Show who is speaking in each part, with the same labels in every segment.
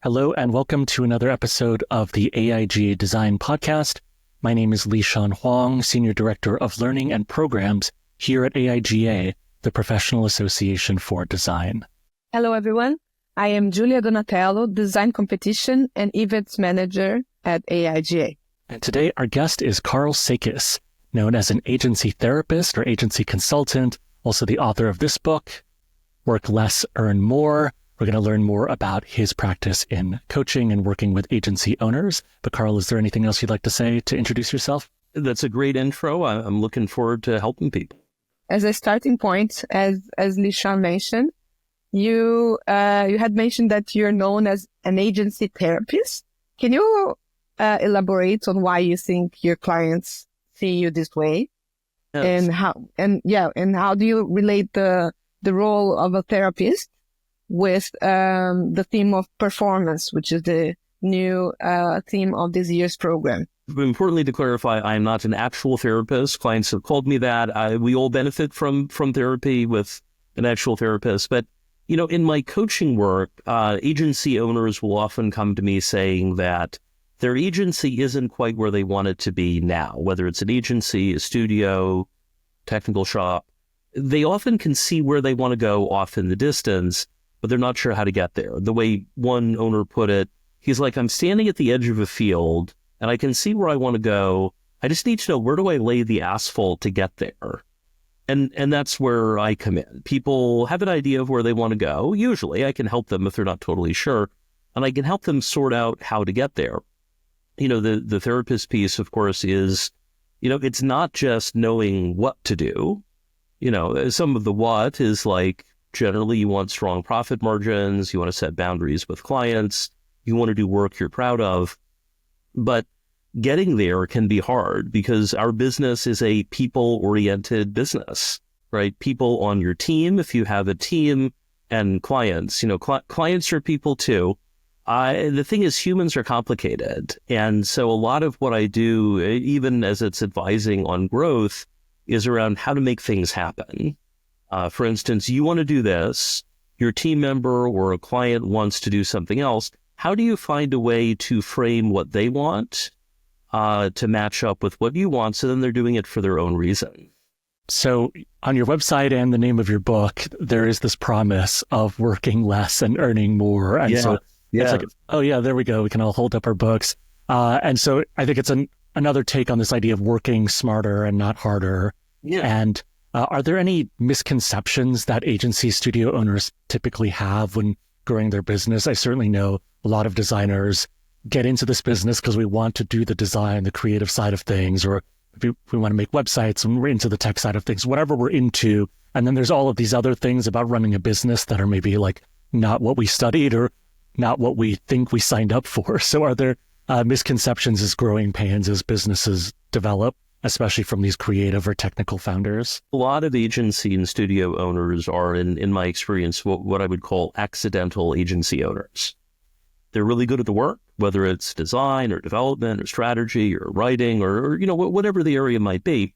Speaker 1: Hello and welcome to another episode of the AIGA Design Podcast. My name is Lishan Huang, Senior Director of Learning and Programs here at AIGA, the Professional Association for Design.
Speaker 2: Hello, everyone. I am Julia Donatello, Design Competition and Events Manager at AIGA.
Speaker 1: And today our guest is Karl Sakas, known as an agency therapist or agency consultant, also the author of this book, Work Less, Earn More. We're going to learn more about his practice in coaching and working with agency owners. But Karl, is there anything else you'd like to say to introduce yourself?
Speaker 3: That's a great intro. I'm looking forward to helping people.
Speaker 2: As a starting point, as Lishan mentioned, you had mentioned that you're known as an agency therapist. Can you elaborate on why you think your clients see you this way?
Speaker 3: Yes.
Speaker 2: And how do you relate the role of a therapist with the theme of performance, which is the new theme of this year's program?
Speaker 3: Importantly to clarify, I'm not an actual therapist. Clients have called me that. We all benefit from therapy with an actual therapist. But, in my coaching work, agency owners will often come to me saying that their agency isn't quite where they want it to be now, whether it's an agency, a studio, technical shop. They often can see where they want to go off in the distance, but they're not sure how to get there. The way one owner put it, he's like, I'm standing at the edge of a field and I can see where I want to go. I just need to know, where do I lay the asphalt to get there? And that's where I come in. People have an idea of where they want to go. Usually I can help them if they're not totally sure, and I can help them sort out how to get there. The therapist piece, of course, is, it's not just knowing what to do. Some of the what is like, generally, you want strong profit margins. You want to set boundaries with clients. You want to do work you're proud of. But getting there can be hard because our business is a people-oriented business, right? People on your team, if you have a team, and clients. Clients are people too. The thing is, humans are complicated. And so a lot of what I do, even as it's advising on growth, is around how to make things happen. For instance, you want to do this, your team member or a client wants to do something else. How do you find a way to frame what they want to match up with what you want, so then they're doing it for their own reason?
Speaker 1: So on your website and the name of your book, there is this promise of working less and earning more. And so it's like, oh yeah, there we go. We can all hold up our books. And so I think it's another take on this idea of working smarter and not harder.
Speaker 3: Yeah.
Speaker 1: And are there any misconceptions that agency studio owners typically have when growing their business? I certainly know a lot of designers get into this business because we want to do the design, the creative side of things, or if we want to make websites and we're into the tech side of things, whatever we're into. And then there's all of these other things about running a business that are maybe like not what we studied or not what we think we signed up for. So are there misconceptions as growing pains as businesses develop, especially from these creative or technical founders?
Speaker 3: A lot of agency and studio owners are, in my experience, what I would call accidental agency owners. They're really good at the work, whether it's design or development or strategy or writing or whatever the area might be.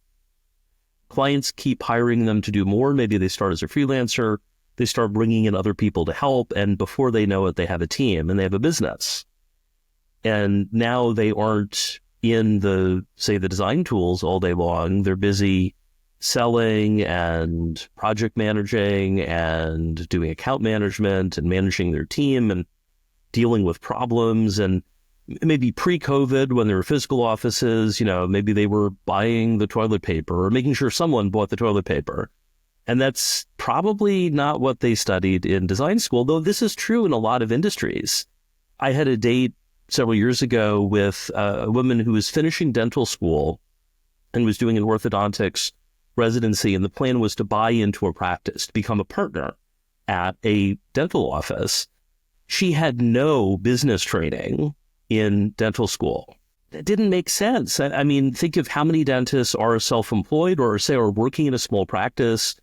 Speaker 3: Clients keep hiring them to do more. Maybe they start as a freelancer. They start bringing in other people to help. And before they know it, they have a team and they have a business. And now they aren't in the design tools all day long. They're busy selling and project managing and doing account management and managing their team and dealing with problems. And maybe pre-COVID, when there were physical offices, maybe they were buying the toilet paper or making sure someone bought the toilet paper. And that's probably not what they studied in design school, though this is true in a lot of industries. I had a date several years ago with a woman who was finishing dental school and was doing an orthodontics residency. And the plan was to buy into a practice, to become a partner at a dental office. She had no business training in dental school. That didn't make sense. I mean, think of how many dentists are self-employed or are working in a small practice.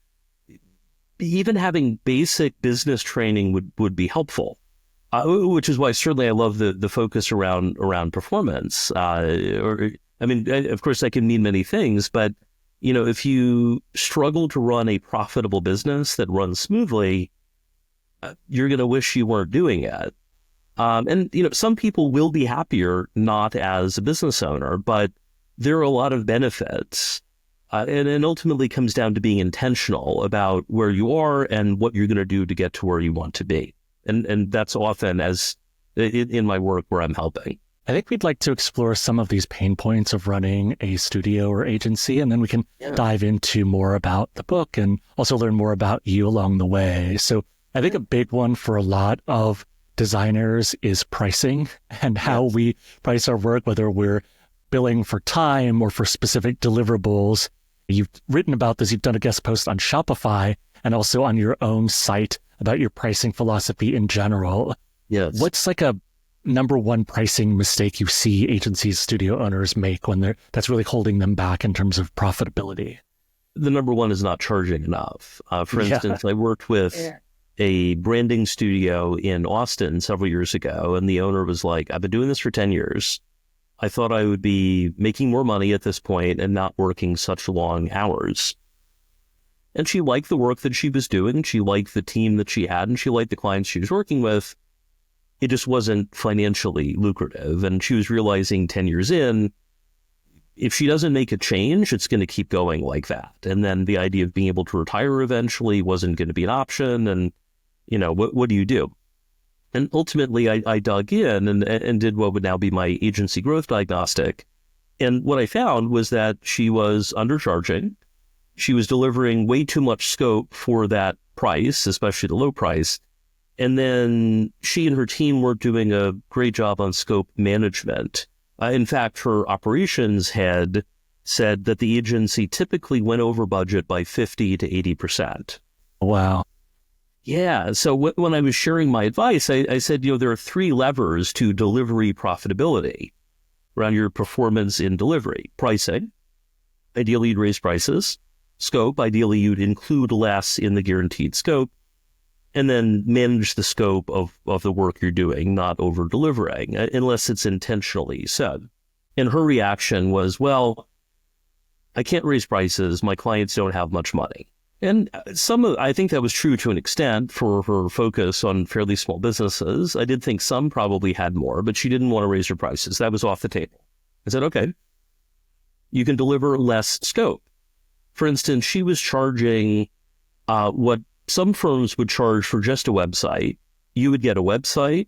Speaker 3: Even having basic business training would be helpful. Which is why certainly I love the focus around performance. Of course, that can mean many things, but if you struggle to run a profitable business that runs smoothly, you're going to wish you weren't doing it. And, some people will be happier not as a business owner, but there are a lot of benefits. And it ultimately comes down to being intentional about where you are and what you're going to do to get to where you want to be. And that's often as in my work where I'm helping.
Speaker 1: I think we'd like to explore some of these pain points of running a studio or agency, and then we can dive into more about the book and also learn more about you along the way. So I think a big one for a lot of designers is pricing and how we price our work, whether we're billing for time or for specific deliverables. You've written about this. You've done a guest post on Shopify and also on your own site about your pricing philosophy in general.
Speaker 3: Yes.
Speaker 1: What's like a number one pricing mistake you see agencies, studio owners make when that's really holding them back in terms of profitability?
Speaker 3: The number one is not charging enough. For instance, I worked with a branding studio in Austin several years ago, and the owner was like, I've been doing this for 10 years. I thought I would be making more money at this point and not working such long hours. And she liked the work that she was doing. She liked the team that she had, and she liked the clients she was working with. It just wasn't financially lucrative. And she was realizing 10 years in, if she doesn't make a change, it's going to keep going like that. And then the idea of being able to retire eventually wasn't going to be an option. And, what do you do? And ultimately, I dug in and did what would now be my agency growth diagnostic. And what I found was that she was undercharging. She was delivering way too much scope for that price, especially the low price. And then she and her team weren't doing a great job on scope management. In fact, her operations head said that the agency typically went over budget by 50 to 80%.
Speaker 1: Wow.
Speaker 3: Yeah. So when I was sharing my advice, I said, there are three levers to delivery profitability around your performance in delivery. Pricing, ideally you'd raise prices. Scope, ideally you'd include less in the guaranteed scope. And then manage the scope of the work you're doing, not over delivering, unless it's intentionally said. And her reaction was, well, I can't raise prices. My clients don't have much money. And I think that was true to an extent for her focus on fairly small businesses. I did think some probably had more, but she didn't want to raise her prices. That was off the table. I said, okay, you can deliver less scope. For instance, she was charging what some firms would charge for just a website. You would get a website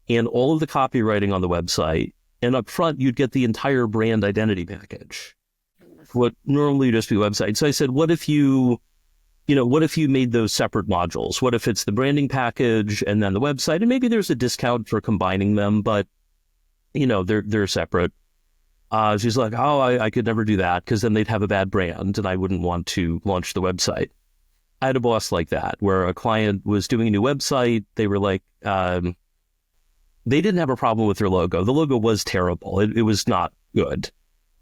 Speaker 3: and all of the copywriting on the website, and up front, you'd get the entire brand identity package. What normally would just be a website. So I said, what if you made those separate modules? What if it's the branding package and then the website? And maybe there's a discount for combining them, but they're separate. She's like, oh, I could never do that because then they'd have a bad brand and I wouldn't want to launch the website. I had a boss like that where a client was doing a new website. They were like, they didn't have a problem with their logo. The logo was terrible. It was not good.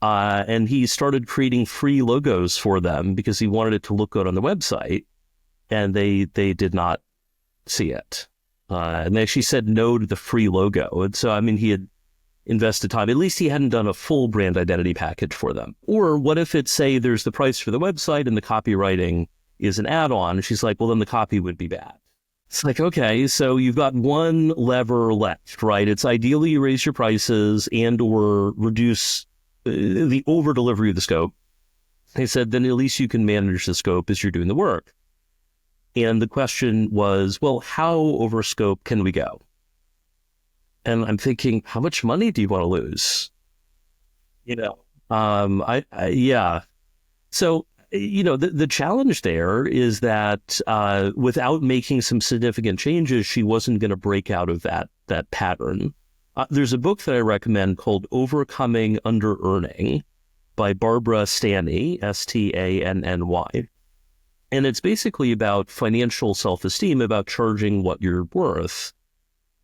Speaker 3: And he started creating free logos for them because he wanted it to look good on the website. And they did not see it. And they actually said no to the free logo. And so, he had invested time. At least he hadn't done a full brand identity package for them. Or what if it's, say, there's the price for the website and the copywriting is an add-on? She's like, well, then the copy would be bad. It's like, okay, so you've got one lever left, right? It's ideally you raise your prices and or reduce the over delivery of the scope. They said, then at least you can manage the scope as you're doing the work. And the question was, well, how over scope can we go? And I'm thinking, how much money do you want to lose? So, the challenge there is that without making some significant changes, she wasn't going to break out of that pattern. There's a book that I recommend called Overcoming Under-Earning by Barbara Stanny, Stanny. And it's basically about financial self-esteem, about charging what you're worth.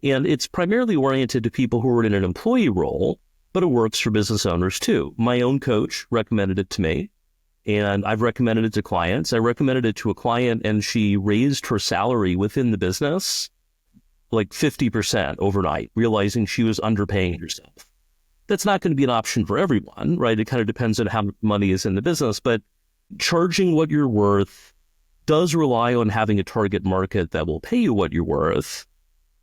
Speaker 3: And it's primarily oriented to people who are in an employee role, but it works for business owners too. My own coach recommended it to me, and I've recommended it to clients. I recommended it to a client, and she raised her salary within the business like 50% overnight, realizing she was underpaying herself. That's not going to be an option for everyone, right? It kind of depends on how much money is in the business, but charging what you're worth does rely on having a target market that will pay you what you're worth.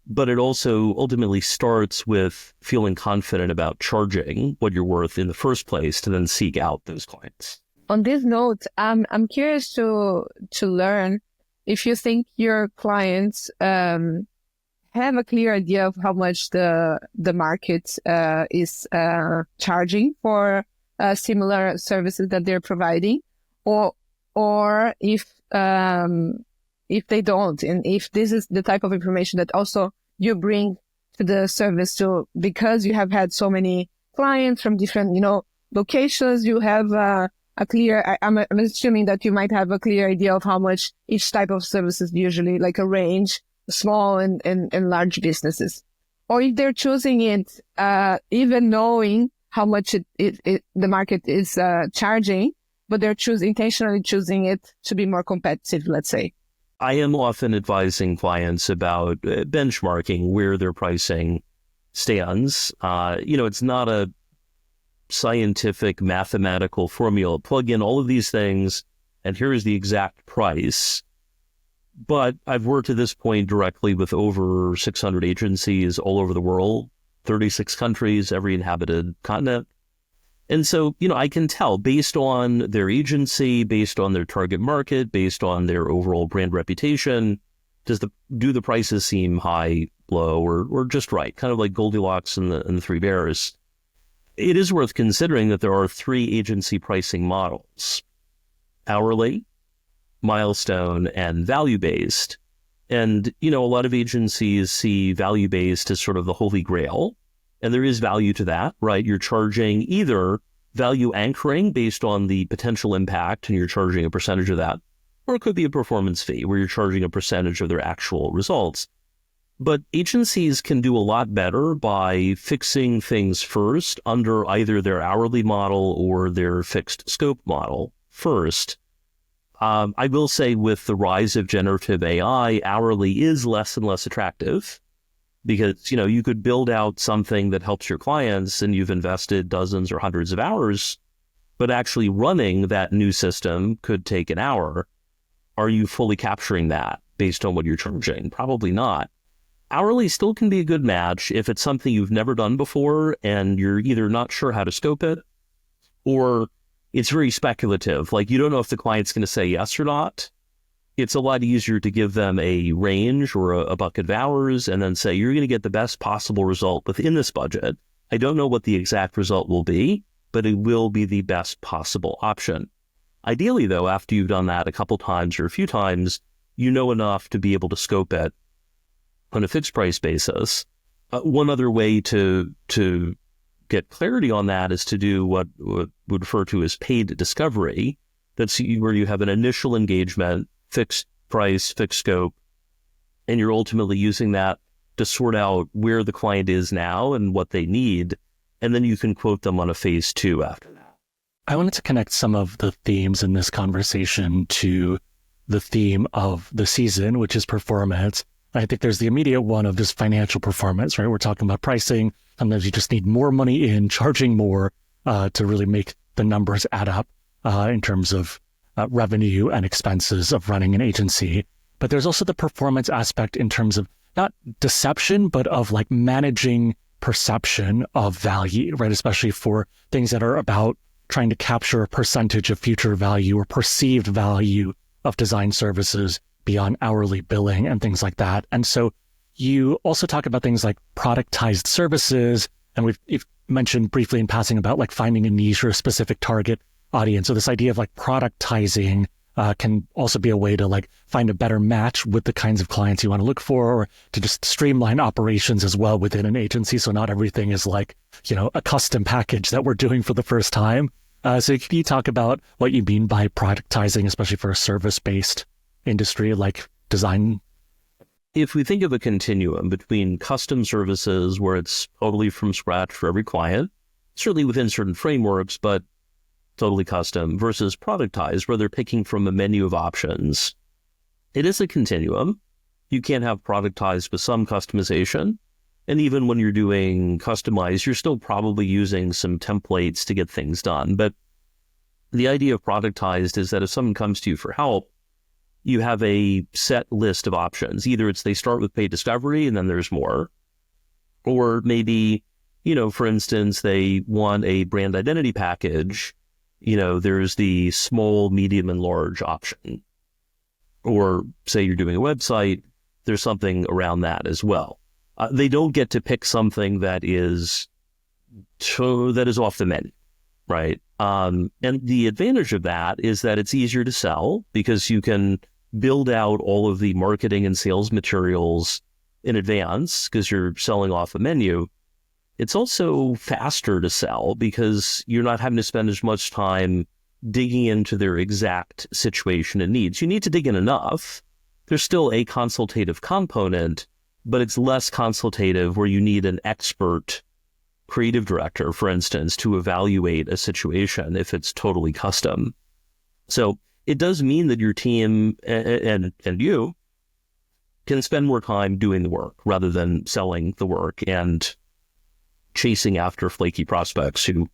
Speaker 3: but it also ultimately starts with feeling confident about charging what you're worth in the first place to then seek out those clients.
Speaker 2: On this note, I'm curious to learn if you think your clients have a clear idea of how much the market is charging for similar services that they're providing, or if they don't, and if this is the type of information that also you bring to the service, so because you have had so many clients from different locations, you have a clear, I'm assuming that you might have a clear idea of how much each type of services, usually like a range, small and large businesses. Or if they're choosing it, even knowing how much the market is charging, but they're intentionally choosing it to be more competitive, let's say.
Speaker 3: I am often advising clients about benchmarking where their pricing stands. It's not a scientific mathematical formula. Plug in all of these things, and here is the exact price. But I've worked at this point directly with over 600 agencies all over the world, 36 countries, every inhabited continent. And so, I can tell based on their agency, based on their target market, based on their overall brand reputation, do the prices seem high, low, or just right? Kind of like Goldilocks and the Three Bears. It is worth considering that there are 3 agency pricing models: hourly, milestone, and value-based. And, a lot of agencies see value-based as sort of the holy grail. And there is value to that, right? You're charging either value anchoring based on the potential impact, and you're charging a percentage of that, or it could be a performance fee where you're charging a percentage of their actual results. But agencies can do a lot better by fixing things first under either their hourly model or their fixed scope model first. I will say with the rise of generative AI, hourly is less and less attractive because, you could build out something that helps your clients and you've invested dozens or hundreds of hours, but actually running that new system could take an hour. Are you fully capturing that based on what you're charging? Probably not. Hourly still can be a good match if it's something you've never done before and you're either not sure how to scope it, or it's very speculative. Like, you don't know if the client's going to say yes or not. It's a lot easier to give them a range or a bucket of hours and then say, you're going to get the best possible result within this budget. I don't know what the exact result will be, but it will be the best possible option. Ideally, though, after you've done that a couple times or a few times, you know enough to be able to scope it on a fixed price basis. One other way to get clarity on that is to do what would refer to as paid discovery. That's where you have an initial engagement, fixed price, fixed scope, and you're ultimately using that to sort out where the client is now and what they need, and then you can quote them on a phase 2 after that.
Speaker 1: I wanted to connect some of the themes in this conversation to the theme of the season, which is performance. I think there's the immediate one of just financial performance, right? We're talking about pricing. Sometimes you just need more money in, charging more to really make the numbers add up in terms of revenue and expenses of running an agency. But there's also the performance aspect in terms of not deception, but of like managing perception of value, right? Especially for things that are about trying to capture a percentage of future value or perceived value of design services beyond hourly billing and things like that. And so you also talk about things like productized services, and we've mentioned briefly in passing about like finding a niche or a specific target audience. So this idea of like productizing can also be a way to like find a better match with the kinds of clients you want to look for, or to just streamline operations as well within an agency. So not everything is like, a custom package that we're doing for the first time. So can you talk about what you mean by productizing, especially for a service-based industry like design?
Speaker 3: If we think of a continuum between custom services where it's totally from scratch for every client, certainly within certain frameworks, but totally custom, versus productized where they're picking from a menu of options, it is a continuum. You can't have productized with some customization. And even when you're doing customized, you're still probably using some templates to get things done. But the idea of productized is that if someone comes to you for help, you have a set list of options. Either it's they start with paid discovery and then there's more, or maybe, for instance, they want a brand identity package. There's the small, medium, and large option. Or say you're doing a website, there's something around that as well. They don't get to pick something that is off the menu, right? And the advantage of that is that it's easier to sell because you can build out all of the marketing and sales materials in advance because you're selling off a menu. It's also faster to sell because you're not having to spend as much time digging into their exact situation and needs. You need to dig in enough. There's still a consultative component, but it's less consultative where you need an expert creative director, for instance, to evaluate a situation if it's totally custom. So it does mean that your team and you can spend more time doing the work rather than selling the work and chasing after flaky prospects who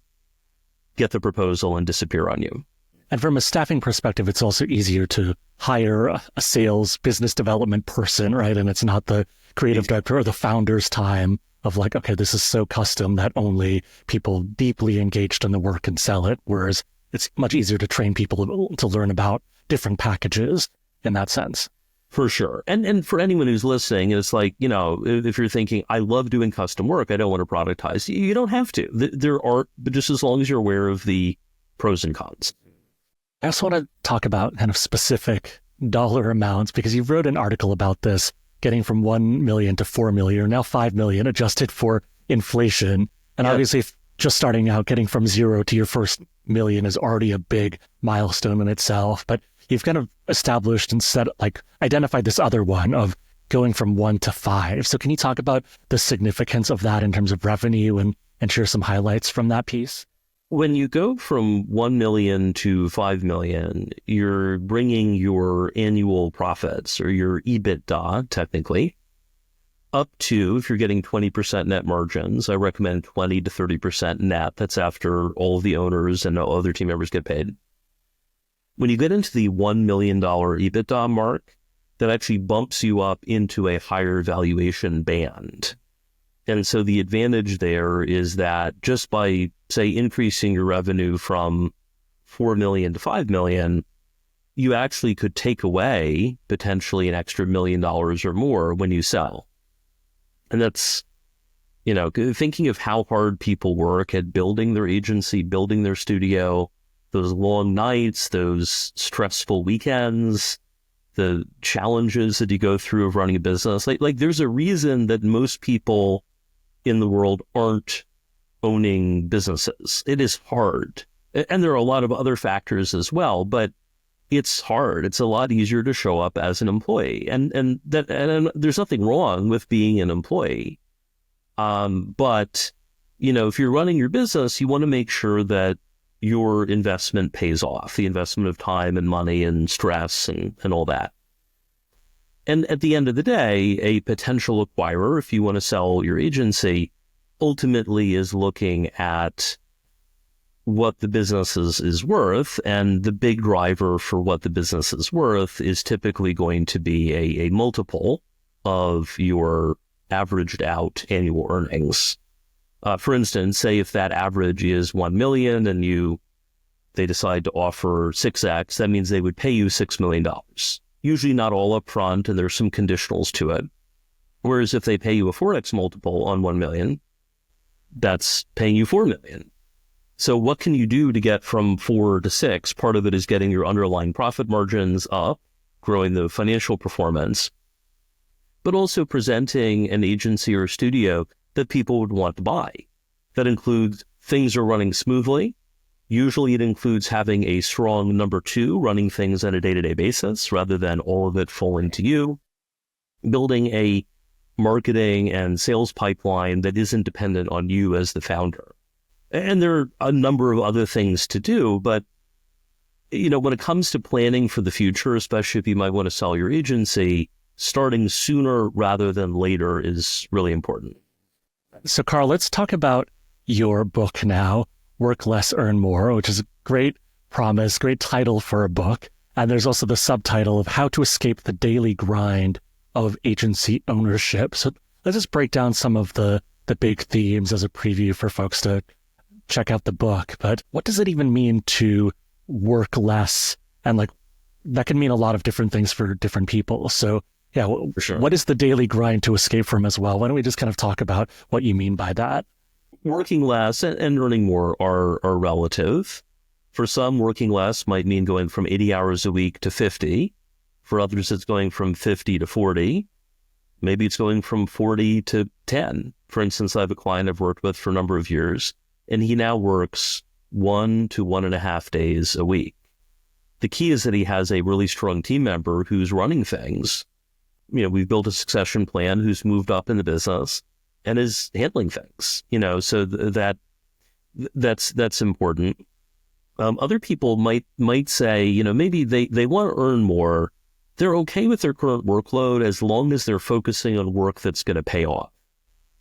Speaker 3: get the proposal and disappear on you.
Speaker 1: And from a staffing perspective, it's also easier to hire a sales business development person, right? And it's not the creative director or the founder's time of like, okay, this is so custom that only people deeply engaged in the work can sell it. Whereas it's much easier to train people to learn about different packages in that sense.
Speaker 3: For sure. And for anyone who's listening, it's like, if you're thinking, I love doing custom work, I don't want to productize, you don't have to. There are, but just as long as you're aware of the pros and cons.
Speaker 1: I also want to talk about kind of specific dollar amounts because you wrote an article about this, getting from 1 million to 4 million, or now 5 million adjusted for inflation. And obviously, if just starting out, getting from 0 to your first million is already a big milestone in itself. But you've kind of established and identified this other one of going from 1 to 5. So can you talk about the significance of that in terms of revenue and share some highlights from that piece?
Speaker 3: When you go from 1 million to 5 million, you're bringing your annual profits, or your EBITDA technically, up to, if you're getting 20% net margins, I recommend 20 to 30% net. That's after all of the owners and all other team members get paid. When you get into the $1 million EBITDA mark, that actually bumps you up into a higher valuation band. And so the advantage there is that just by, say, increasing your revenue from 4 million to 5 million, you actually could take away potentially an extra $1 million or more when you sell. And that's, thinking of how hard people work at building their agency, building their studio, those long nights, those stressful weekends, the challenges that you go through of running a business. Like there's a reason that most people in the world aren't owning businesses. It is hard. And there are a lot of other factors as well, but it's hard. It's a lot easier to show up as an employee. And there's nothing wrong with being an employee. But, if you're running your business, you want to make sure that your investment pays off, the investment of time and money and stress and all that. And at the end of the day, a potential acquirer, if you want to sell your agency, ultimately is looking at what the business is worth. And the big driver for what the business is worth is typically going to be a multiple of your averaged out annual earnings. For instance, say if that average is 1 million and they decide to offer 6x, that means they would pay you $6 million. Usually not all up front, and there's some conditionals to it. Whereas if they pay you a 4x multiple on 1 million, that's paying you 4 million. So what can you do to get from 4 to 6? Part of it is getting your underlying profit margins up, growing the financial performance, but also presenting an agency or studio that people would want to buy. That includes things are running smoothly. Usually it includes having a strong number 2 running things on a day-to-day basis rather than all of it falling to you. Building a marketing and sales pipeline that isn't dependent on you as the founder. And there are a number of other things to do, but when it comes to planning for the future, especially if you might want to sell your agency, starting sooner rather than later is really important.
Speaker 1: So Karl, let's talk about your book now, Work Less, Earn More, which is a great promise, great title for a book. And there's also the subtitle of How to Escape the Daily Grind of Agency Ownership. So let's just break down some of the big themes as a preview for folks to check out the book. But what does it even mean to work less? And like, that can mean a lot of different things for different people. So yeah,
Speaker 3: For sure.
Speaker 1: what is the daily grind to escape from as well? Why don't we just kind of talk about what you mean by that?
Speaker 3: Working less and earning more are relative. For some, working less might mean going from 80 hours a week to 50. For others, it's going from 50 to 40. Maybe it's going from 40 to 10. For instance, I have a client I've worked with for a number of years, and he now works 1 to 1.5 days a week. The key is that he has a really strong team member who's running things. You know, we've built a succession plan, who's moved up in the business and is handling things, you know, so that's important. Other people might say, you know, maybe they want to earn more. They're okay with their current workload as long as they're focusing on work that's going to pay off.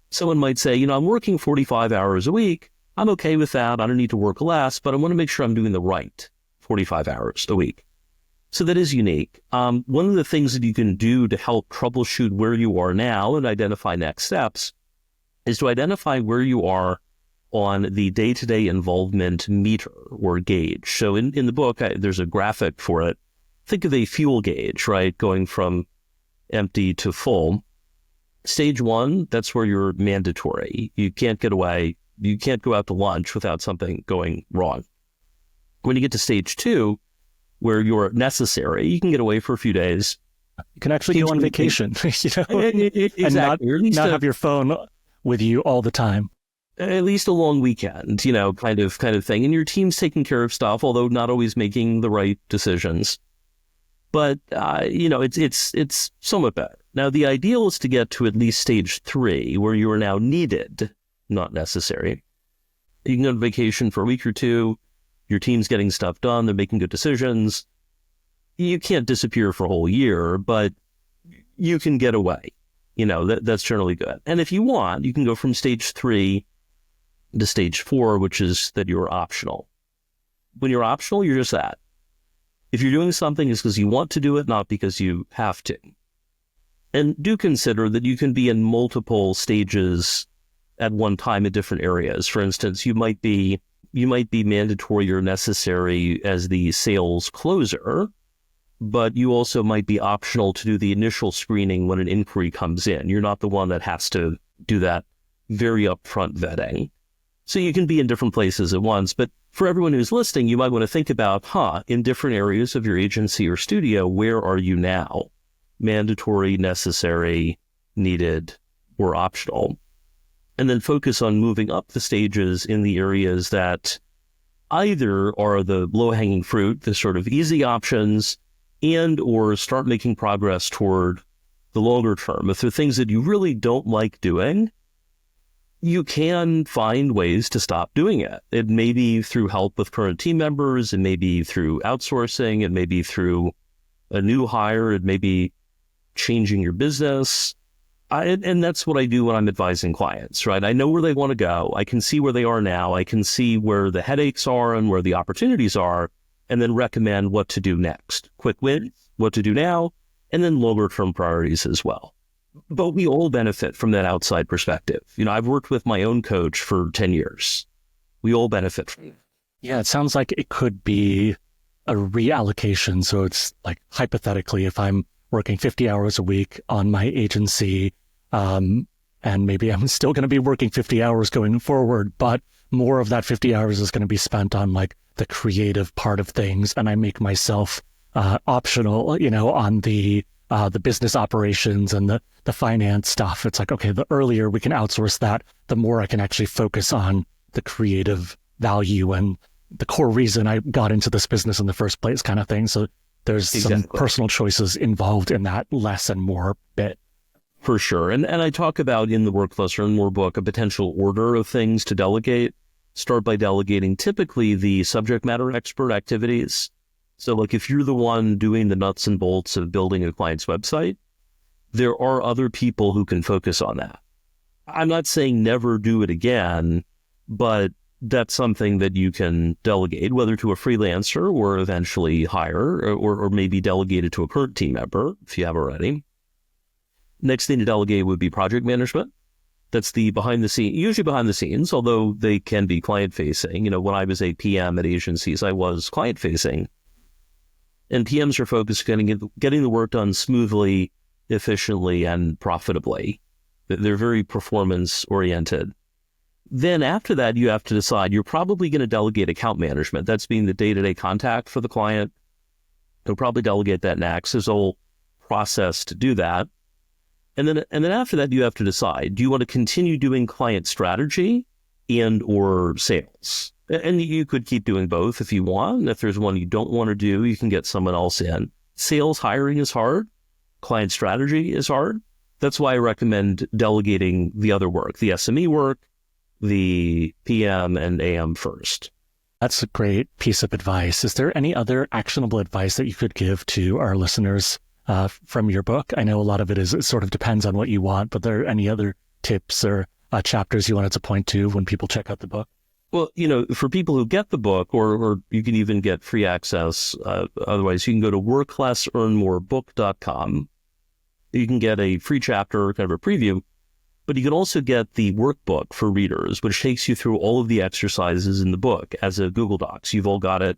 Speaker 3: Someone might say, you know, I'm working 45 hours a week. I'm okay with that. I don't need to work less, but I want to make sure I'm doing the right 45 hours a week. So that is unique. One of the things that you can do to help troubleshoot where you are now and identify next steps is to identify where you are on the day-to-day involvement meter or gauge. So in the book, there's a graphic for it. Think of a fuel gauge, right? Going from empty to full. Stage 1, that's where you're mandatory. You can't get away. You can't go out to lunch without something going wrong. When you get to stage 2, where you're necessary, you can get away for a few days.
Speaker 1: You can actually go on vacation, you know,
Speaker 3: Exactly.
Speaker 1: and not have your phone with you all the time.
Speaker 3: At least a long weekend, you know, kind of thing. And your team's taking care of stuff, although not always making the right decisions. But, you know, it's somewhat better. Now, the ideal is to get to at least stage 3, where you are now needed, not necessary. You can go on vacation for a week or two. Your team's getting stuff done. They're making good decisions. You can't disappear for a whole year, but you can get away. You know, that's generally good. And if you want, you can go from stage 3 to stage 4, which is that you're optional. When you're optional, you're just that. If you're doing something, it's because you want to do it, not because you have to. And do consider that you can be in multiple stages at one time in different areas. For instance, you might be mandatory or necessary as the sales closer, but you also might be optional to do the initial screening when an inquiry comes in. You're not the one that has to do that very upfront vetting. So you can be in different places at once, but for everyone who's listening, you might want to think about, in different areas of your agency or studio, where are you now? Mandatory, necessary, needed, or optional. And then focus on moving up the stages in the areas that either are the low-hanging fruit, the sort of easy options, and or start making progress toward the longer term. If there are things that you really don't like doing, you can find ways to stop doing it. It may be through help with current team members, it may be through outsourcing, it may be through a new hire, it may be changing your business. And that's what I do when I'm advising clients, right? I know where they want to go. I can see where they are now. I can see where the headaches are and where the opportunities are, and then recommend what to do next. Quick wins, what to do now, and then longer term priorities as well. But we all benefit from that outside perspective. You know, I've worked with my own coach for 10 years. We all benefit from it.
Speaker 1: Yeah, it sounds like it could be a reallocation. So it's like, hypothetically, if I'm working 50 hours a week on my agency, and maybe I'm still going to be working 50 hours going forward, but more of that 50 hours is going to be spent on like the creative part of things. And I make myself optional, you know, on the business operations and the finance stuff. It's like, okay, the earlier we can outsource that, the more I can actually focus on the creative value and the core reason I got into this business in the first place kind of thing. So there's some personal choices involved in that less and more bit.
Speaker 3: For sure. And I talk about in the Work Less Earn More book a potential order of things to delegate. Start by delegating typically the subject matter expert activities. So like if you're the one doing the nuts and bolts of building a client's website, there are other people who can focus on that. I'm not saying never do it again, but that's something that you can delegate, whether to a freelancer or eventually hire, or maybe delegate it to a current team member if you have already. Next thing to delegate would be project management. That's the behind the scenes, usually behind the scenes, although they can be client facing. You know, when I was a PM at agencies, I was client facing. And PMs are focused on getting the work done smoothly, efficiently, and profitably. They're very performance oriented. Then after that, you have to decide you're probably going to delegate account management. That's being the day-to-day contact for the client. They'll probably delegate that next. There's a whole process to do that. And then after that, you have to decide, do you want to continue doing client strategy and or sales? And you could keep doing both if you want. And if there's one you don't want to do, you can get someone else in. Sales hiring is hard. Client strategy is hard. That's why I recommend delegating the other work, the SME work, the PM and AM first.
Speaker 1: That's a great piece of advice. Is there any other actionable advice that you could give to our listeners from your book? I know a lot of it sort of depends on what you want, but are there any other tips or chapters you wanted to point to when people check out the book?
Speaker 3: Well, you know, for people who get the book, or you can even get free access, otherwise you can go to worklessearnmorebook.com. You can get a free chapter, kind of a preview, but you can also get the workbook for readers, which takes you through all of the exercises in the book as a Google Docs. You've all got it,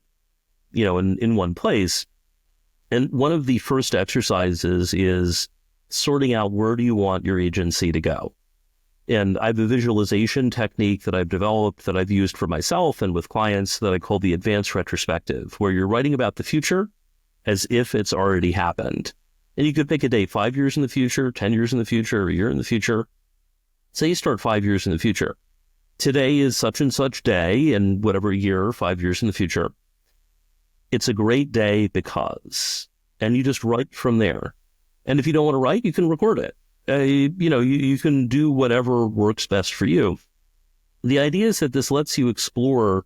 Speaker 3: you know, in one place. And one of the first exercises is sorting out where do you want your agency to go. And I have a visualization technique that I've developed that I've used for myself and with clients that I call the advanced retrospective, where you're writing about the future as if it's already happened. And you could pick a date 5 years in the future, 10 years in the future, a year in the future. Say you start 5 years in the future. Today is such and such day, and whatever year, 5 years in the future. It's a great day because, and you just write from there. And if you don't want to write, you can record it. You can do whatever works best for you. The idea is that this lets you explore,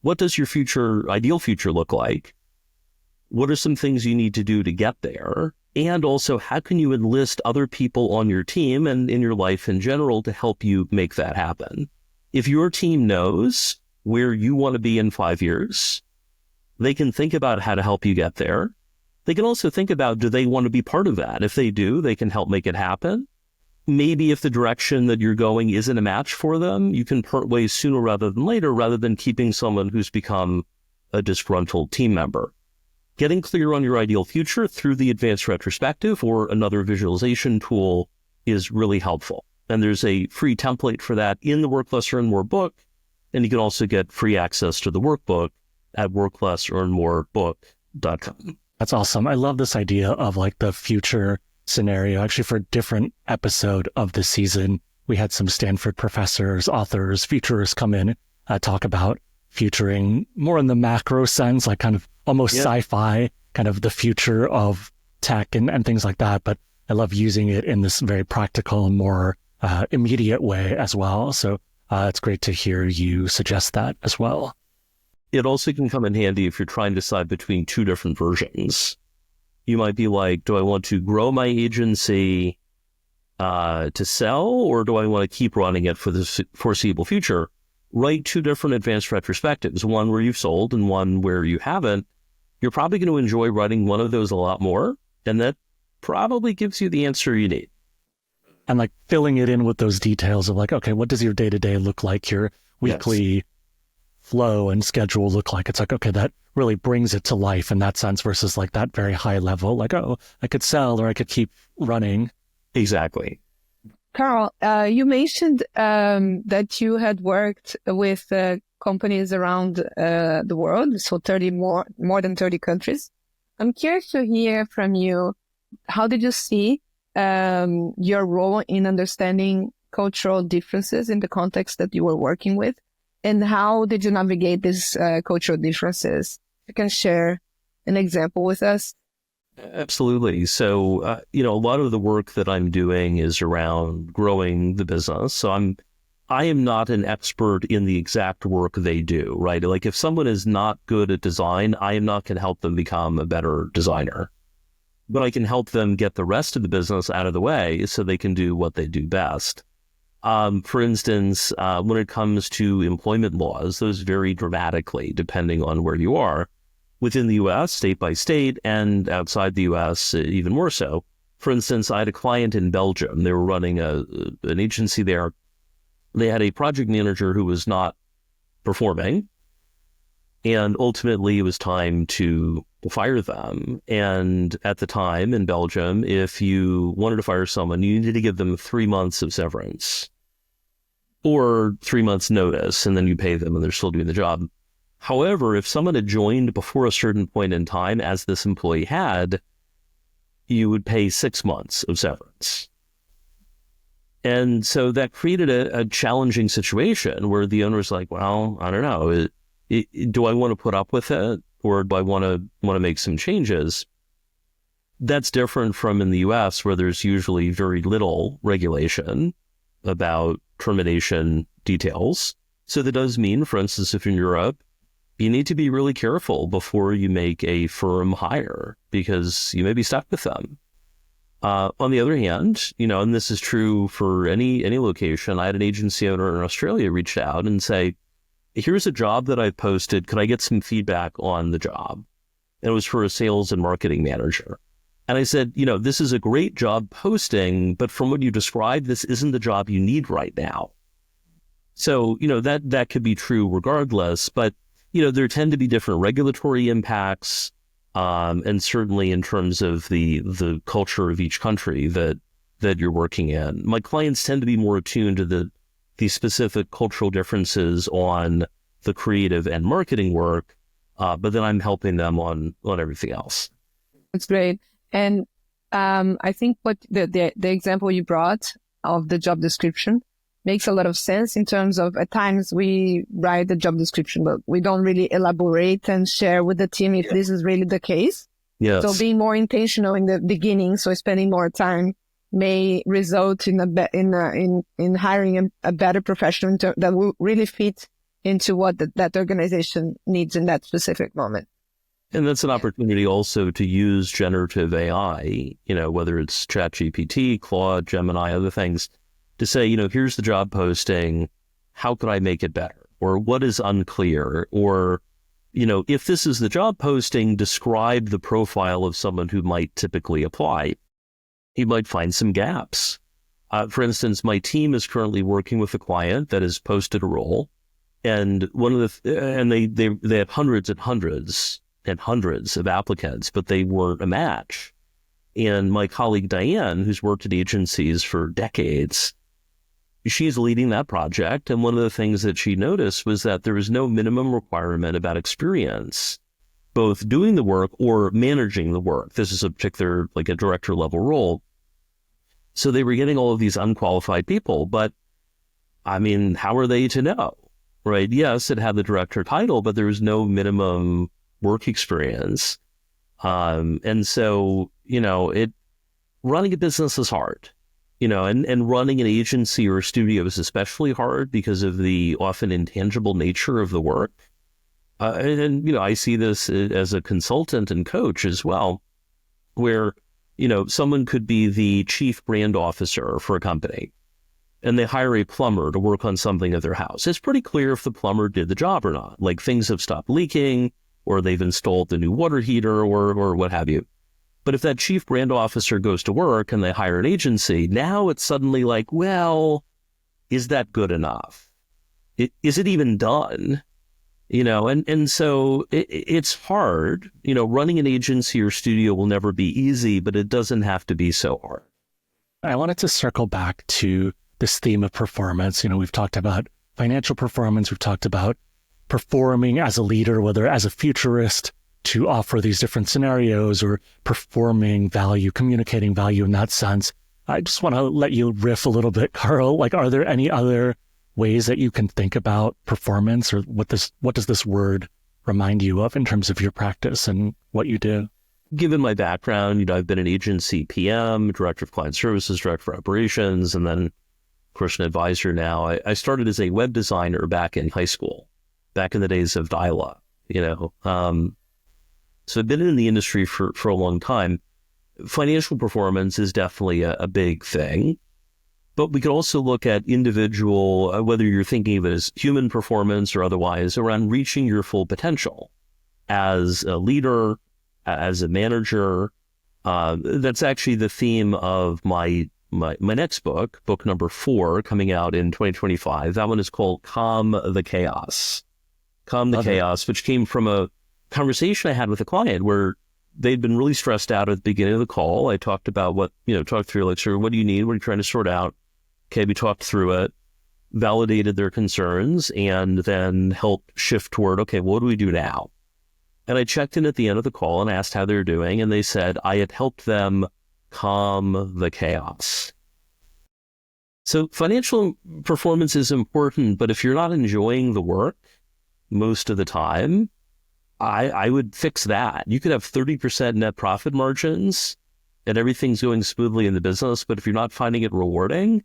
Speaker 3: what does your ideal future look like? What are some things you need to do to get there? And also, how can you enlist other people on your team and in your life in general to help you make that happen? If your team knows where you want to be in 5 years, they can think about how to help you get there. They can also think about, do they want to be part of that? If they do, they can help make it happen. Maybe if the direction that you're going isn't a match for them, you can part ways sooner rather than later, rather than keeping someone who's become a disgruntled team member. Getting clear on your ideal future through the advanced retrospective or another visualization tool is really helpful. And there's a free template for that in the Work Less, Earn More book. And you can also get free access to the workbook at worklessearnmorebook.com.
Speaker 1: That's awesome. I love this idea of like the future scenario. Actually, for a different episode of this season, we had some Stanford professors, authors, futurists come in, talk about futuring more in the macro sense, like kind of almost sci-fi, kind of the future of tech and things like that. But I love using it in this very practical, more immediate way as well. So it's great to hear you suggest that as well.
Speaker 3: It also can come in handy if you're trying to decide between two different versions. You might be like, do I want to grow my agency to sell, or do I want to keep running it for the foreseeable future? Write two different advanced retrospectives, one where you've sold and one where you haven't. You're probably going to enjoy writing one of those a lot more, and that probably gives you the answer you need.
Speaker 1: And like filling it in with those details of like, okay, what does your day-to-day look like? Your weekly flow and schedule look like? It's like, okay, that really brings it to life in that sense versus like that very high level, like, oh, I could sell or I could keep running.
Speaker 3: Exactly.
Speaker 2: Karl, you mentioned that you had worked with companies around the world, so more than 30 countries. I'm curious to hear from you, how did you see your role in understanding cultural differences in the context that you were working with? And how did you navigate these cultural differences? You can share an example with us.
Speaker 3: Absolutely. So, a lot of the work that I'm doing is around growing the business. So I am not an expert in the exact work they do, right? Like if someone is not good at design, I am not going to help them become a better designer. But I can help them get the rest of the business out of the way so they can do what they do best. For instance, when it comes to employment laws, those vary dramatically depending on where you are. Within the U.S., state by state, and outside the U.S., even more so. For instance, I had a client in Belgium. They were running an agency there. They had a project manager who was not performing, and ultimately it was time to fire them. And at the time in Belgium, if you wanted to fire someone, you needed to give them 3 months of severance or 3 months notice, and then you pay them and they're still doing the job. However, if someone had joined before a certain point in time, as this employee had, you would pay 6 months of severance. And so that created a challenging situation where the owner was like, well, I don't know, do I want to put up with it, or do I want to make some changes? That's different from in the US, where there's usually very little regulation about termination details. So that does mean, for instance, if in Europe, you need to be really careful before you make a firm hire, because you may be stuck with them. On the other hand, and this is true for any location, I had an agency owner in Australia reach out and say, here's a job that I've posted. Could I get some feedback on the job? And it was for a sales and marketing manager. And I said, this is a great job posting, but from what you described, this isn't the job you need right now. So, that could be true regardless, but there tend to be different regulatory impacts, and certainly in terms of the culture of each country that you're working in. My clients tend to be more attuned to the specific cultural differences on the creative and marketing work, but then I'm helping them on everything else.
Speaker 2: That's great. And I think what the example you brought of the job description makes a lot of sense in terms of, at times we write the job description, but we don't really elaborate and share with the team if this is really the case.
Speaker 3: Yes.
Speaker 2: So being more intentional in the beginning, so spending more time, may result in in hiring a better professional that will really fit into what that organization needs in that specific moment.
Speaker 3: And that's an opportunity also to use generative AI, whether it's ChatGPT, Claude, Gemini, other things, to say, here's the job posting, how could I make it better? Or what is unclear? Or, if this is the job posting, describe the profile of someone who might typically apply. You might find some gaps. For instance, my team is currently working with a client that has posted a role, and they have hundreds and hundreds and hundreds of applicants, but they weren't a match. And my colleague Diane, who's worked at agencies for decades, she's leading that project. And one of the things that she noticed was that there was no minimum requirement about experience, both doing the work or managing the work. This is a particular, like a director level role. So they were getting all of these unqualified people, but I mean, how are they to know, right? Yes, it had the director title, but there was no minimum work experience. And so, running a business is hard. And running an agency or a studio is especially hard because of the often intangible nature of the work. And I see this as a consultant and coach as well, where, someone could be the chief brand officer for a company and they hire a plumber to work on something at their house. It's pretty clear if the plumber did the job or not, like things have stopped leaking or they've installed the new water heater or what have you. But if that chief brand officer goes to work and they hire an agency, now it's suddenly like, well, is that good enough? Is it even done? And so it's hard. Running an agency or studio will never be easy, but it doesn't have to be so hard.
Speaker 1: I wanted to circle back to this theme of performance. We've talked about financial performance. We've talked about performing as a leader, whether as a futurist, to offer these different scenarios, or performing value, communicating value in that sense. I just want to let you riff a little bit, Karl. Like, are there any other ways that you can think about performance, or what does this word remind you of in terms of your practice and what you do?
Speaker 3: Given my background, I've been an agency PM, director of client services, director of operations, and then, of course, an advisor now. I started as a web designer back in high school, back in the days of dial-up, So I've been in the industry for a long time. Financial performance is definitely a big thing. But we could also look at individual, whether you're thinking of it as human performance or otherwise, around reaching your full potential as a leader, as a manager. That's actually the theme of my next book number 4, coming out in 2025. That one is called Calm the Chaos. Calm the Chaos, which came from a conversation I had with a client where they'd been really stressed out at the beginning of the call. I talked about talked through, like, sir, what do you need? What are you trying to sort out? Okay, we talked through it, validated their concerns, and then helped shift toward, okay, what do we do now? And I checked in at the end of the call and asked how they were doing, and they said I had helped them calm the chaos. So financial performance is important, but if you're not enjoying the work most of the time, I would fix that. You could have 30% net profit margins and everything's going smoothly in the business, but if you're not finding it rewarding,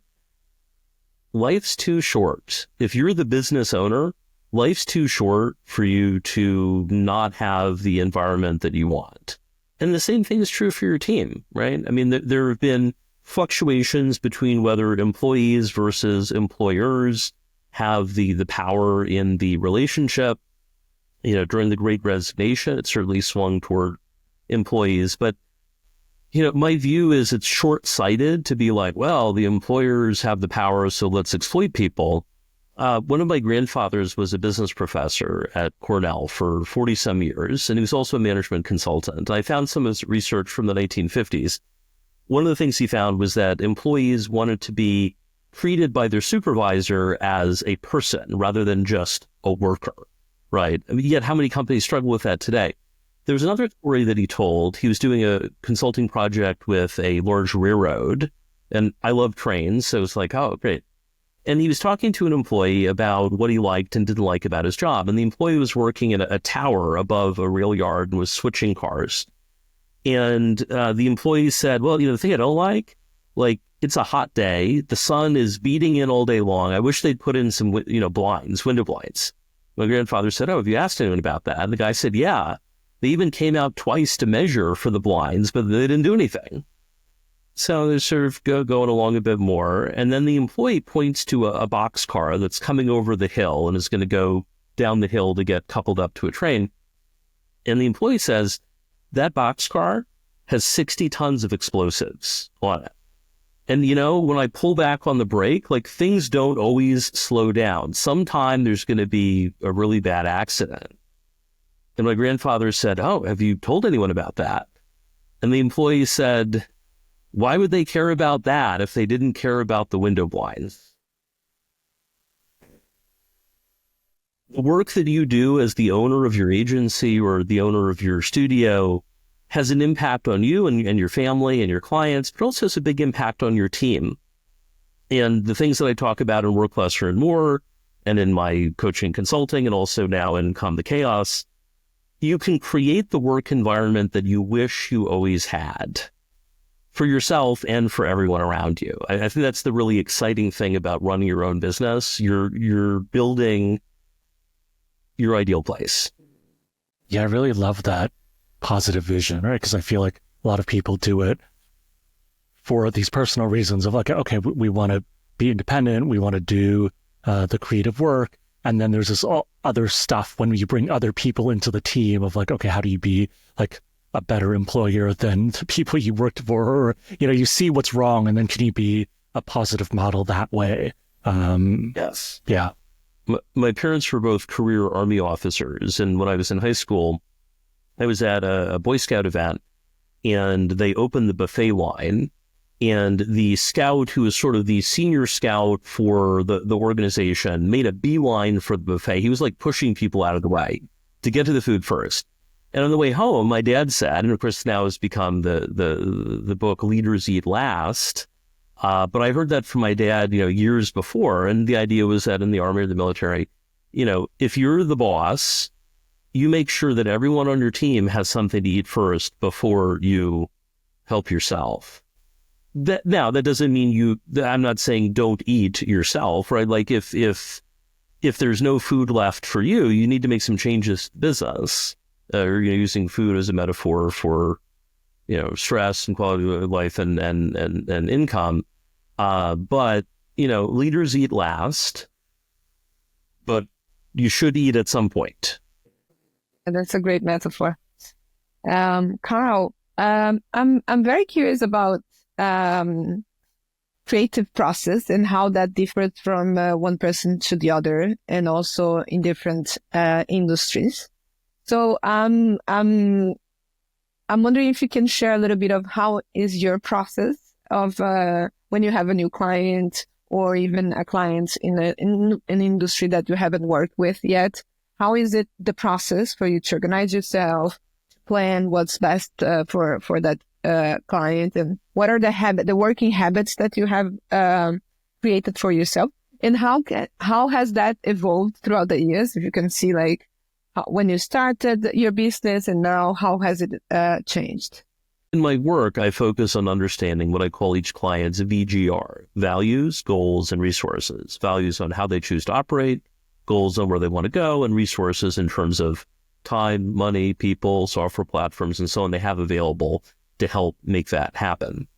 Speaker 3: life's too short. If you're the business owner, life's too short for you to not have the environment that you want. And the same thing is true for your team, right? I mean, there have been fluctuations between whether employees versus employers have the power in the relationship. During the Great Resignation, it certainly swung toward employees. But, my view is it's short-sighted to be like, well, the employers have the power, so let's exploit people. One of my grandfathers was a business professor at Cornell for 40-some years, and he was also a management consultant. I found some of his research from the 1950s. One of the things he found was that employees wanted to be treated by their supervisor as a person rather than just a worker, right? I mean, yet how many companies struggle with that today? There was another story that he told. He was doing a consulting project with a large railroad, and I love trains, so it's like, oh, great. And he was talking to an employee about what he liked and didn't like about his job. And the employee was working in a tower above a rail yard and was switching cars. And the employee said, well, the thing I don't like, it's a hot day. The sun is beating in all day long. I wish they'd put in some, blinds, window blinds. My grandfather said, oh, have you asked anyone about that? And the guy said, yeah. They even came out twice to measure for the blinds, but they didn't do anything. So they're sort of going along a bit more. And then the employee points to a boxcar that's coming over the hill and is going to go down the hill to get coupled up to a train. And the employee says, that boxcar has 60 tons of explosives on it. And, when I pull back on the brake, things don't always slow down. Sometime there's going to be a really bad accident. And my grandfather said, oh, have you told anyone about that? And the employee said, why would they care about that if they didn't care about the window blinds? The work that you do as the owner of your agency or the owner of your studio has an impact on you and your family and your clients, but also has a big impact on your team. And the things that I talk about in Work Less, Earn More and in my coaching consulting and also now in Calm the Chaos, you can create the work environment that you wish you always had for yourself and for everyone around you. I think that's the really exciting thing about running your own business. You're building your ideal place.
Speaker 1: Yeah, I really love that positive vision, right? Because I feel like a lot of people do it for these personal reasons of okay, we want to be independent. We want to do the creative work. And then there's this other stuff when you bring other people into the team of okay, how do you be a better employer than the people you worked for? Or, you see what's wrong, and then can you be a positive model that way?
Speaker 3: Yes.
Speaker 1: Yeah.
Speaker 3: My parents were both career Army officers. And when I was in high school, I was at a Boy Scout event, and they opened the buffet line. And the scout, who was sort of the senior scout for the organization, made a beeline for the buffet. He was pushing people out of the way to get to the food first. And on the way home, my dad said, and of course now has become the book Leaders Eat Last, but I heard that from my dad, years before. And the idea was that in the Army or the military, if you're the boss, you make sure that everyone on your team has something to eat first before you help yourself. That doesn't mean I'm not saying don't eat yourself, right? If there's no food left for you, you need to make some changes to business. Or using food as a metaphor for, stress and quality of life and income. But, leaders eat last, but you should eat at some point.
Speaker 2: And that's a great metaphor. Karl, I'm very curious about creative process and how that differs from one person to the other, and also in different industries. So I'm wondering if you can share a little bit of how is your process of when you have a new client or even a client in an industry that you haven't worked with yet. How is it the process for you to organize yourself, to plan what's best for that client, and what are the working habits that you have created for yourself, and how has that evolved throughout the years? If you can see when you started your business and now, how has it changed?
Speaker 3: In my work, I focus on understanding what I call each client's VGR, values, goals, and resources. Values on how they choose to operate, goals on where they want to go, and resources in terms of time, money, people, software platforms, and so on they have available to help make that happen.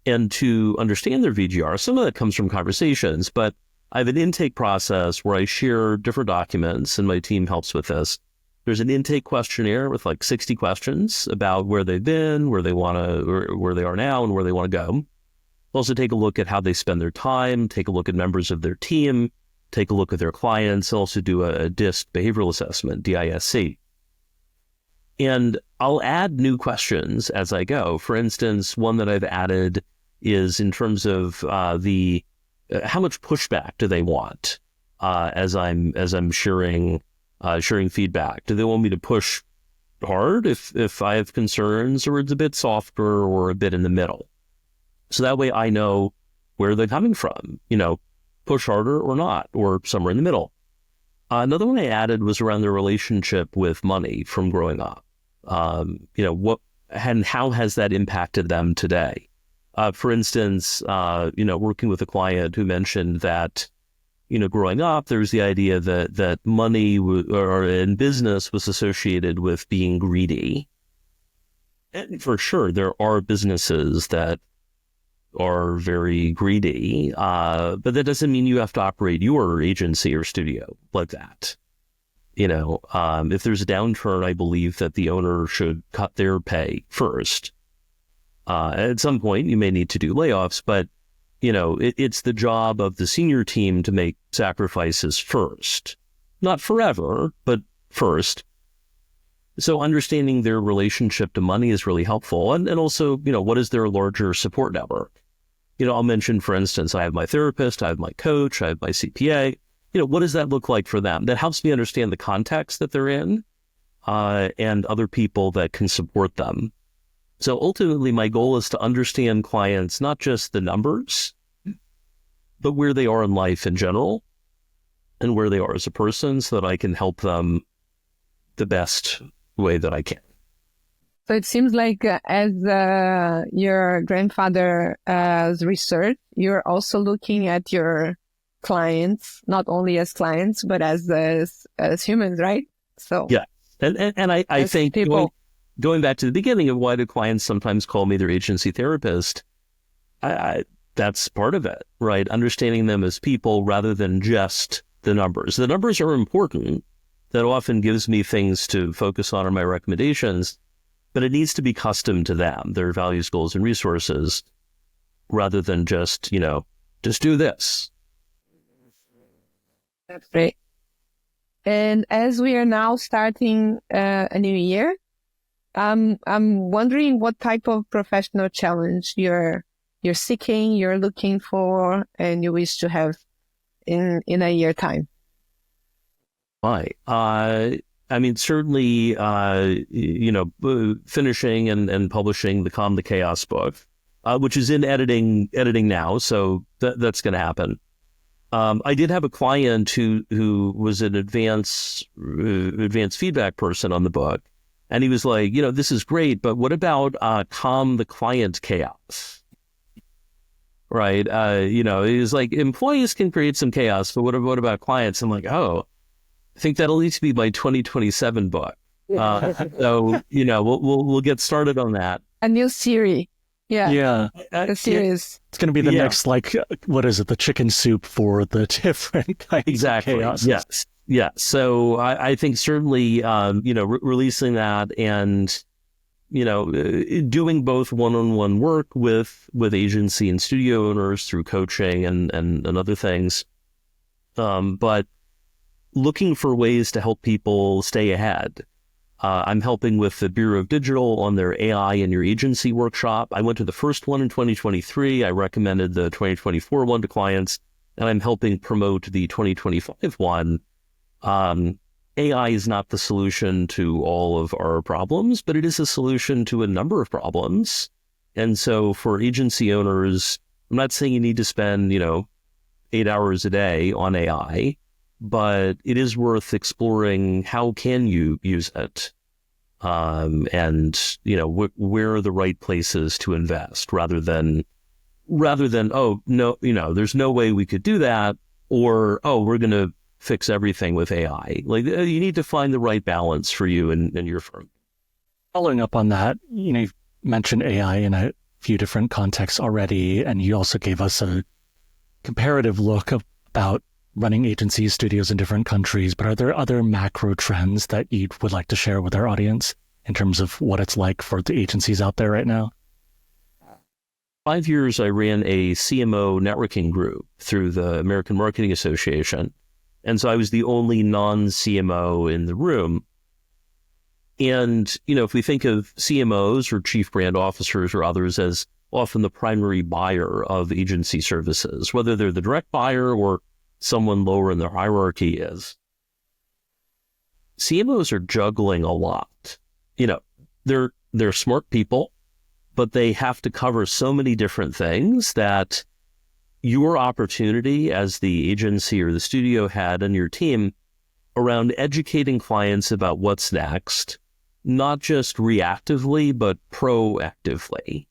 Speaker 3: And to understand their VGR, some of that comes from conversations, but I have an intake process where I share different documents, and my team helps with this. There's an intake questionnaire with 60 questions about where they've been, where they want to, where they are now, and where they want to go. Also take a look at how they spend their time, take a look at members of their team, take a look at their clients, also do a DISC behavioral assessment, DISC. And I'll add new questions as I go. For instance, one that I've added is in terms of how much pushback do they want as I'm sharing feedback? Do they want me to push hard if I have concerns, or it's a bit softer or a bit in the middle? So that way I know where they're coming from, push harder or not, or somewhere in the middle. Another one I added was around their relationship with money from growing up. What and how has that impacted them today? For instance, working with a client who mentioned that, growing up, there was the idea that money or in business was associated with being greedy. And for sure, there are businesses that are very greedy, but that doesn't mean you have to operate your agency or studio like that. If there's a downturn, I believe that the owner should cut their pay first. At some point, you may need to do layoffs, but it's the job of the senior team to make sacrifices first. Not forever, but first. So understanding their relationship to money is really helpful. And also, what is their larger support network? I'll mention, for instance, I have my therapist, I have my coach, I have my CPA. What does that look like for them? That helps me understand the context that they're in and other people that can support them. So ultimately, my goal is to understand clients, not just the numbers, but where they are in life in general and where they are as a person, so that I can help them the best way that I can.
Speaker 2: So it seems like as your grandfather's research, you're also looking at your clients, not only as clients, but as humans, right? So
Speaker 3: yeah. And I think people... Going back to the beginning of why do clients sometimes call me their agency therapist, that's part of it, right? Understanding them as people rather than just the numbers. The numbers are important. That often gives me things to focus on in my recommendations, but it needs to be custom to them, their values, goals, and resources, rather than just do this.
Speaker 2: That's great. And as we are now starting a new year, I'm wondering what type of professional challenge you're seeking, you're looking for, and you wish to have in a year time.
Speaker 3: Right. Certainly, finishing and publishing the Calm the Chaos book, which is in editing now, so that's going to happen. I did have a client who was an advanced feedback person on the book. And he was like, this is great, but what about calm the client chaos? Right? He was like, employees can create some chaos, but what about clients? I'm like, I think that'll need to be my 2027 book. So, we'll get started on that.
Speaker 2: A new series. Yeah.
Speaker 1: Yeah.
Speaker 2: The series.
Speaker 1: It's going to be the next, like, what is it? The chicken soup for the different kinds of chaos.
Speaker 3: Yes. Yeah. So I think certainly, releasing that and, doing both one-on-one work with agency and studio owners through coaching and other things. But looking for ways to help people stay ahead. I'm helping with the Bureau of Digital on their AI in your agency workshop. I went to the first one in 2023. I recommended the 2024 one to clients, and I'm helping promote the 2025 one. AI is not the solution to all of our problems, but it is a solution to a number of problems. And so for agency owners, I'm not saying you need to spend, 8 hours a day on AI, but it is worth exploring how can you use it, and where are the right places to invest, rather than oh no, there's no way we could do that, or oh, we're going to fix everything with AI. Like, you need to find the right balance for you and your firm.
Speaker 1: Following up on that, you've mentioned AI in a few different contexts already, and you also gave us a comparative look about running agencies, studios in different countries. But are there other macro trends that you would like to share with our audience in terms of what it's like for the agencies out there right now?
Speaker 3: 5 years, I ran a CMO networking group through the American Marketing Association. And so I was the only non-CMO in the room. And, if we think of CMOs or chief brand officers or others as often the primary buyer of agency services, whether they're the direct buyer or someone lower in the hierarchy is, CMOs are juggling a lot. They're smart people, but they have to cover so many different things that your opportunity as the agency or the studio head and your team around educating clients about what's next, not just reactively, but proactively,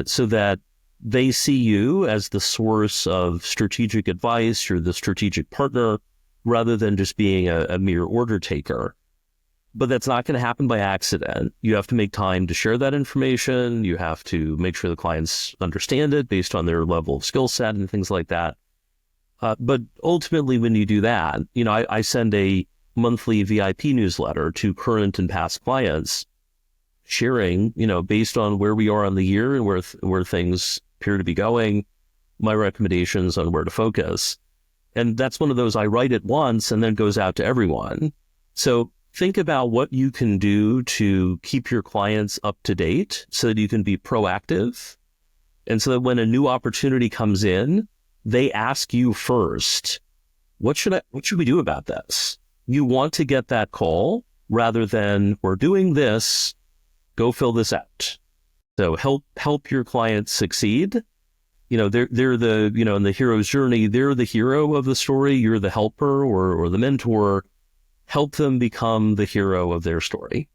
Speaker 3: so that they see you as the source of strategic advice or the strategic partner, rather than just being a mere order taker. But that's not going to happen by accident. You have to make time to share that information. You have to make sure the clients understand it based on their level of skill set and things like that. But ultimately, when you do that, I send a monthly VIP newsletter to current and past clients, sharing, based on where we are on the year and where things appear to be going, my recommendations on where to focus. And that's one of those, I write it once and then goes out to everyone. So think about what you can do to keep your clients up to date so that you can be proactive. And so that when a new opportunity comes in, they ask you first, what should we do about this? You want to get that call rather than, we're doing this, go fill this out. So help your clients succeed. They're the, in the hero's journey, they're the hero of the story. You're the helper or the mentor. Help them become the hero of their story.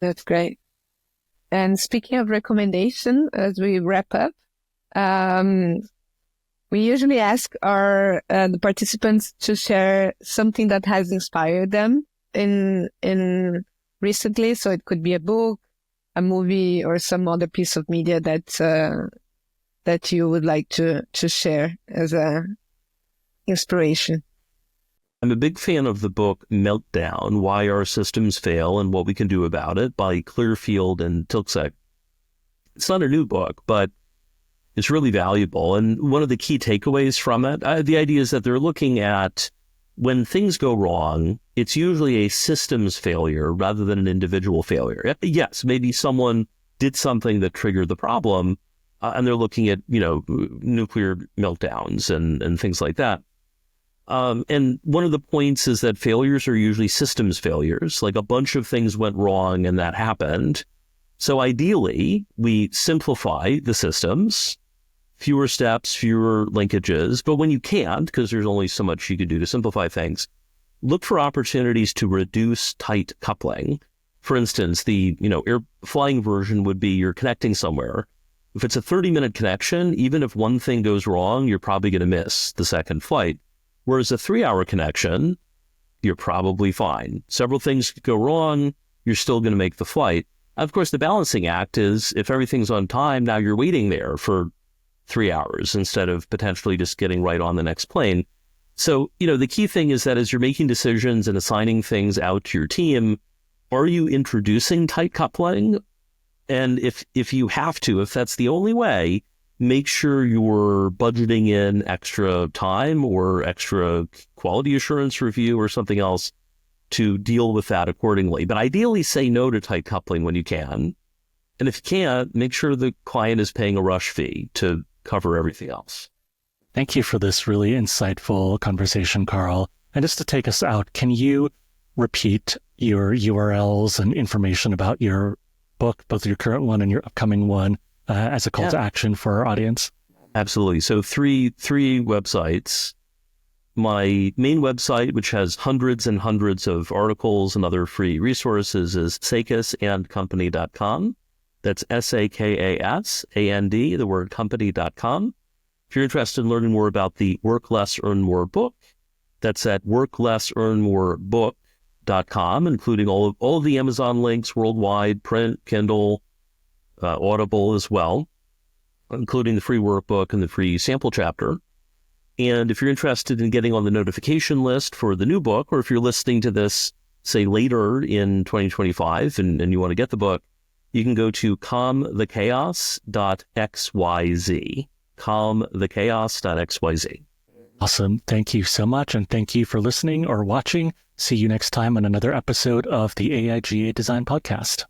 Speaker 2: That's great. And speaking of recommendation, as we wrap up, we usually ask the participants to share something that has inspired them in recently. So it could be a book, a movie, or some other piece of media that you would like to share as a inspiration.
Speaker 3: I'm a big fan of the book Meltdown, Why Our Systems Fail and What We Can Do About It by Clearfield and Tilczek. It's not a new book, but it's really valuable. And one of the key takeaways from it, the idea is that they're looking at when things go wrong, it's usually a systems failure rather than an individual failure. Yes, maybe someone did something that triggered the problem, and they're looking at, nuclear meltdowns and things like that. And one of the points is that failures are usually systems failures, like a bunch of things went wrong and that happened. So ideally, we simplify the systems, fewer steps, fewer linkages. But when you can't, because there's only so much you can do to simplify things, look for opportunities to reduce tight coupling. For instance, the air flying version would be you're connecting somewhere. If it's a 30-minute connection, even if one thing goes wrong, you're probably going to miss the second flight. Whereas a 3-hour connection, you're probably fine. Several things could go wrong, you're still going to make the flight. Of course, the balancing act is if everything's on time, now you're waiting there for 3 hours instead of potentially just getting right on the next plane. So, the key thing is that as you're making decisions and assigning things out to your team, are you introducing tight coupling? And if you have to, if that's the only way, make sure you're budgeting in extra time or extra quality assurance review or something else to deal with that accordingly. But ideally, say no to tight coupling when you can. And if you can't, make sure the client is paying a rush fee to cover everything else.
Speaker 1: Thank you for this really insightful conversation, Karl. And just to take us out, can you repeat your URLs and information about your book, both your current one and your upcoming one, as a call to action for our audience?
Speaker 3: Absolutely. So three websites. My main website, which has hundreds and hundreds of articles and other free resources, is sakasandcompany.com. That's SAKASAND, the word company.com. If you're interested in learning more about the Work Less, Earn More book, that's at worklessearnmorebook.com, including all of the Amazon links worldwide, print, Kindle, Audible as well, including the free workbook and the free sample chapter. And if you're interested in getting on the notification list for the new book, or if you're listening to this, say, later in 2025 and you want to get the book, you can go to calmthechaos.xyz, calmthechaos.xyz.
Speaker 1: Awesome. Thank you so much. And thank you for listening or watching. See you next time on another episode of the AIGA Design Podcast.